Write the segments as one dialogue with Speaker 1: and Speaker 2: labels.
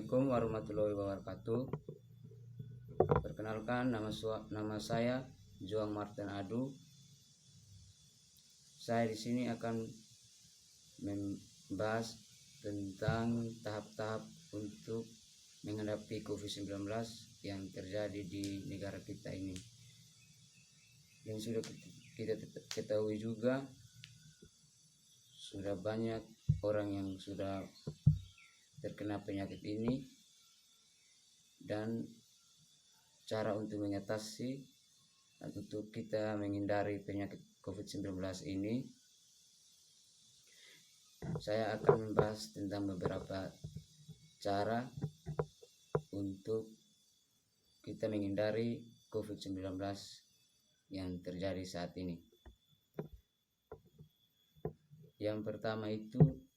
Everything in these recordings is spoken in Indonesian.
Speaker 1: Assalamualaikum warahmatullahi wabarakatuh. Perkenalkan, nama saya Juang Martin Adu. Saya di sini akan membahas tentang tahap-tahap untuk menghadapi COVID-19 yang terjadi di negara kita ini. Yang sudah kita ketahui juga, sudah banyak orang yang sudah terkena penyakit ini, dan cara untuk mengatasi untuk kita menghindari penyakit COVID-19 ini, saya akan membahas tentang beberapa cara untuk kita menghindari COVID-19 yang terjadi saat ini. Yang pertama itu,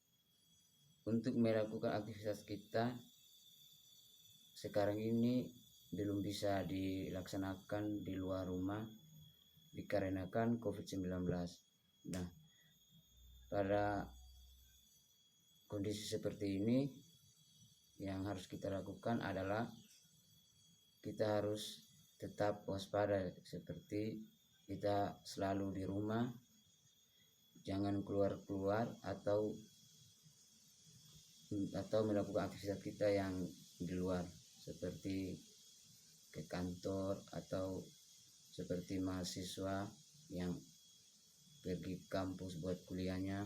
Speaker 1: untuk melakukan aktivitas kita sekarang ini belum bisa dilaksanakan di luar rumah dikarenakan COVID-19. Nah, pada kondisi seperti ini yang harus kita lakukan adalah kita harus tetap waspada, seperti kita selalu di rumah, jangan keluar-keluar atau melakukan aktivitas kita yang di luar, seperti ke kantor atau seperti mahasiswa yang pergi kampus buat kuliahnya,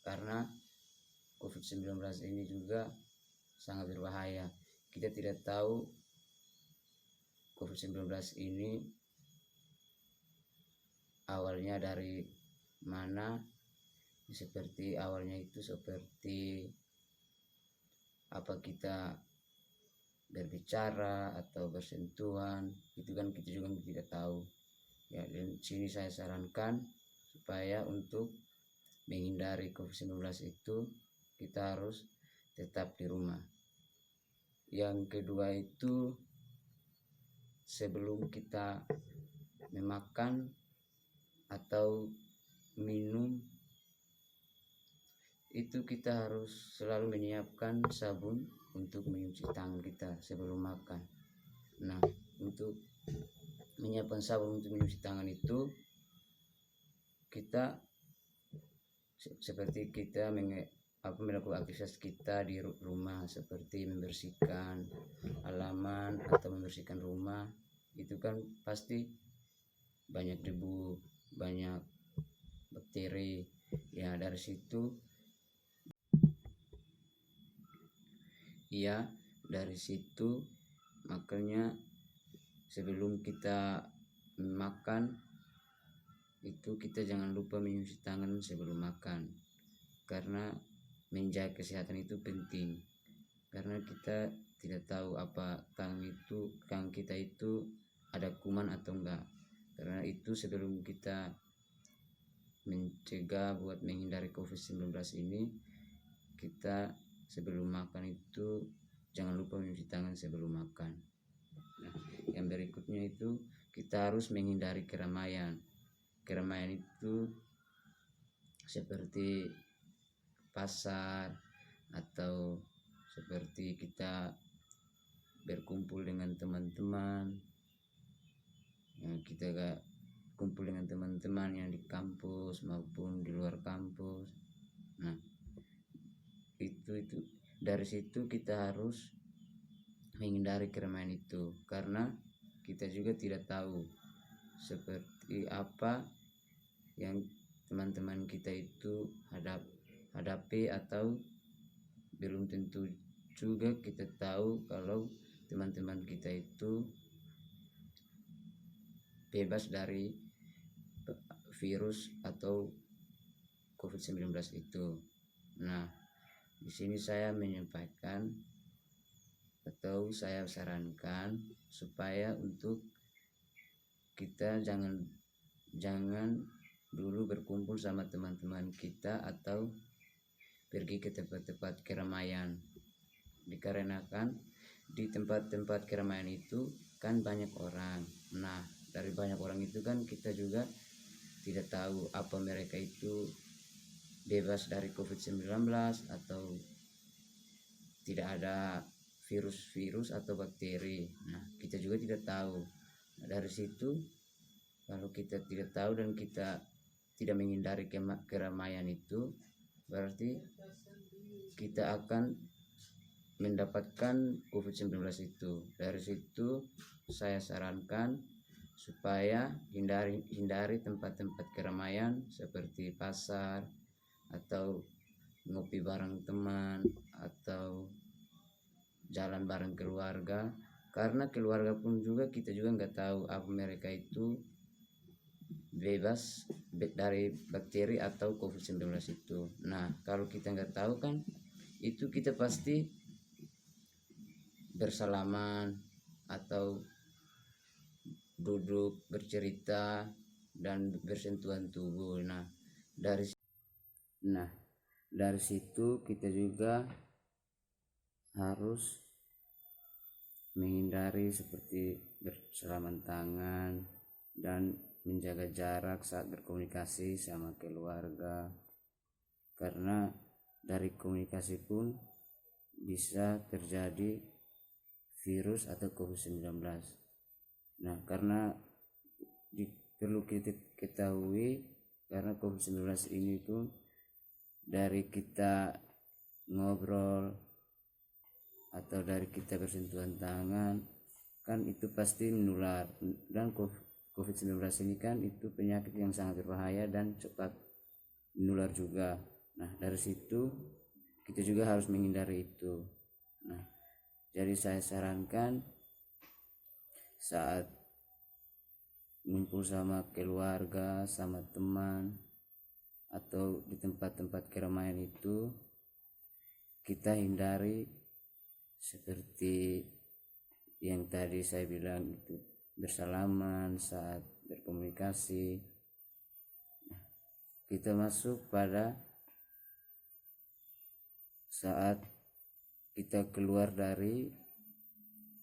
Speaker 1: karena COVID-19 ini juga sangat berbahaya. Kita tidak tahu COVID-19 ini awalnya dari mana. Seperti awalnya itu seperti apa kita berbicara atau bersentuhan, itu kan kita juga tidak tahu ya. Dan sini saya sarankan supaya untuk menghindari COVID-19 itu kita harus tetap di rumah. Yang kedua itu, sebelum kita memakan atau minum itu, kita harus selalu menyiapkan sabun untuk mencuci tangan kita sebelum makan. Nah, untuk menyiapkan sabun untuk mencuci tangan itu, kita seperti kita melakukan aktivitas kita di rumah, seperti membersihkan halaman atau membersihkan rumah, itu kan pasti banyak debu, banyak bakteri ya. Dari situ makanya sebelum kita makan itu kita jangan lupa mencuci tangan sebelum makan, karena menjaga kesehatan itu penting. Karena kita tidak tahu apa tangan kita itu ada kuman atau enggak. Karena itu sebelum kita mencegah buat menghindari COVID-19 ini, kita sebelum makan itu jangan lupa mencuci tangan sebelum makan. Nah, yang berikutnya itu kita harus menghindari keramaian. Keramaian itu seperti pasar atau seperti kita berkumpul dengan teman-teman. Kita kumpul dengan teman-teman yang di kampus maupun di luar kampus. Nah, itu dari situ kita harus menghindari keramaian itu, karena kita juga tidak tahu seperti apa yang teman-teman kita itu hadapi, atau belum tentu juga kita tahu kalau teman-teman kita itu bebas dari virus atau COVID-19 itu. Nah, di sini saya menyampaikan atau saya sarankan supaya untuk kita jangan dulu berkumpul sama teman-teman kita atau pergi ke tempat-tempat keramaian, dikarenakan di tempat-tempat keramaian itu kan banyak orang. Nah, dari banyak orang itu kan kita juga tidak tahu apa mereka itu bebas dari COVID-19 atau tidak ada virus-virus atau bakteri. Nah, kita juga tidak tahu. Nah, dari situ kalau kita tidak tahu dan kita tidak menghindari keramaian itu, berarti kita akan mendapatkan COVID-19 itu. Dari situ saya sarankan supaya hindari tempat-tempat keramaian seperti pasar atau ngopi bareng teman atau jalan bareng keluarga, karena keluarga pun juga kita juga nggak tahu apa mereka itu bebas dari bakteri atau COVID-19 itu. Nah, kalau kita nggak tahu kan, itu kita pasti bersalaman atau duduk bercerita dan bersentuhan tubuh. Nah, dari situ kita juga harus menghindari seperti bersalaman tangan dan menjaga jarak saat berkomunikasi sama keluarga, karena dari komunikasi pun bisa terjadi virus atau COVID-19. Nah, karena perlu kita ketahui, karena COVID-19 ini pun dari kita ngobrol atau dari kita bersentuhan tangan kan itu pasti menular, dan COVID-19 ini kan itu penyakit yang sangat berbahaya dan cepat menular juga. Nah, dari situ kita juga harus menghindari itu. Nah, jadi saya sarankan saat ngumpul sama keluarga, sama teman, atau di tempat-tempat keramaian itu, kita hindari seperti yang tadi saya bilang itu, bersalaman saat berkomunikasi. Kita masuk pada saat kita keluar dari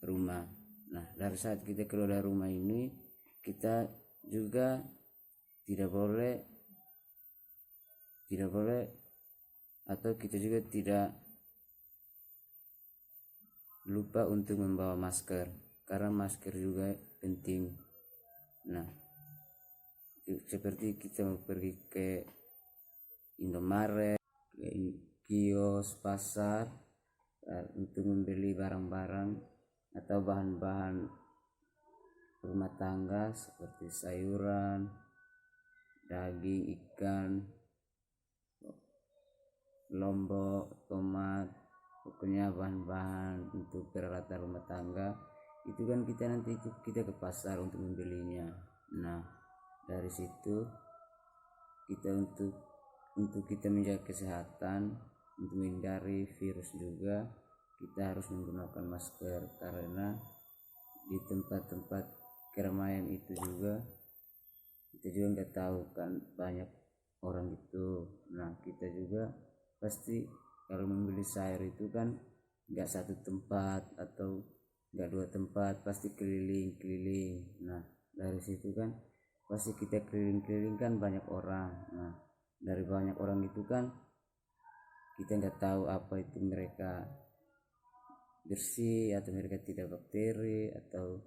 Speaker 1: rumah. Nah, dari saat kita keluar dari rumah ini, kita juga tidak boleh atau kita juga tidak lupa untuk membawa masker, karena masker juga penting. Nah, seperti kita mau pergi ke Indomaret, ke kios, pasar, untuk membeli barang-barang atau bahan-bahan rumah tangga seperti sayuran, daging, ikan, lombok, tomat, pokoknya bahan-bahan untuk peralatan rumah tangga itu kan kita ke pasar untuk membelinya. Nah, dari situ kita untuk kita menjaga kesehatan, untuk menghindari virus juga kita harus menggunakan masker, karena di tempat-tempat keramaian itu juga kita juga nggak tahu kan banyak orang itu. Nah, kita juga pasti kalau membeli sayur itu kan nggak satu tempat atau nggak dua tempat, pasti keliling-keliling. Nah, dari situ kan pasti kita keliling-keliling kan banyak orang. Nah, dari banyak orang itu kan kita nggak tahu apa itu mereka bersih atau mereka tidak bakteri atau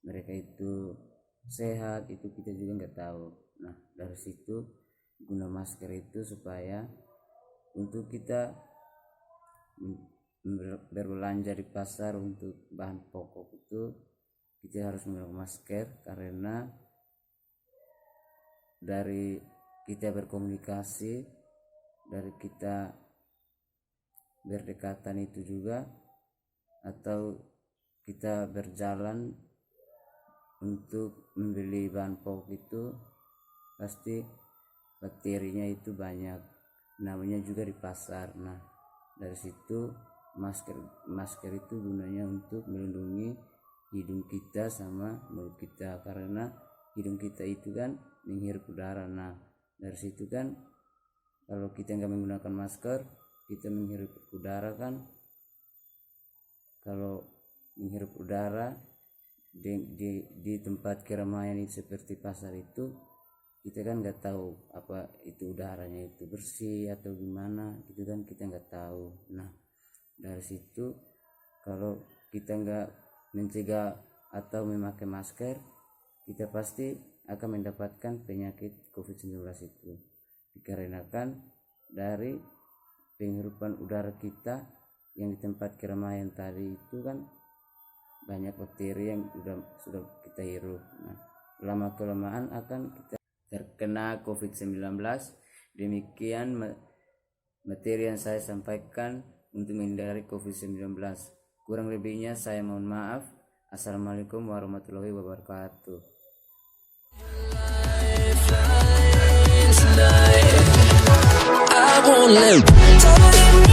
Speaker 1: mereka itu sehat, itu kita juga nggak tahu. Nah, dari situ guna masker itu supaya untuk kita berbelanja di pasar untuk bahan pokok itu kita harus menggunakan masker, karena dari kita berkomunikasi, dari kita berdekatan itu juga, atau kita berjalan untuk membeli bahan pokok itu pasti bakterinya itu banyak, namanya juga di pasar. Nah, dari situ masker itu gunanya untuk melindungi hidung kita sama mulut kita, karena hidung kita itu kan menghirup udara. Nah, dari situ kan kalau kita nggak menggunakan masker, kita menghirup udara kan, kalau menghirup udara di tempat keramaian itu seperti pasar itu, kita kan nggak tahu apa itu udaranya itu bersih atau gimana, itu kan kita nggak tahu. Nah, Dari situ kalau kita nggak mencegah atau memakai masker, kita pasti akan mendapatkan penyakit COVID-19 itu, dikarenakan dari penghirupan udara kita yang di tempat keramaian tadi itu kan banyak bakteri yang sudah kita hirup. Nah, lama kelamaan akan kita terkena COVID-19. Demikian materi yang saya sampaikan untuk menghindari COVID-19. Kurang lebihnya saya mohon maaf. Assalamualaikum warahmatullahi wabarakatuh. I won't let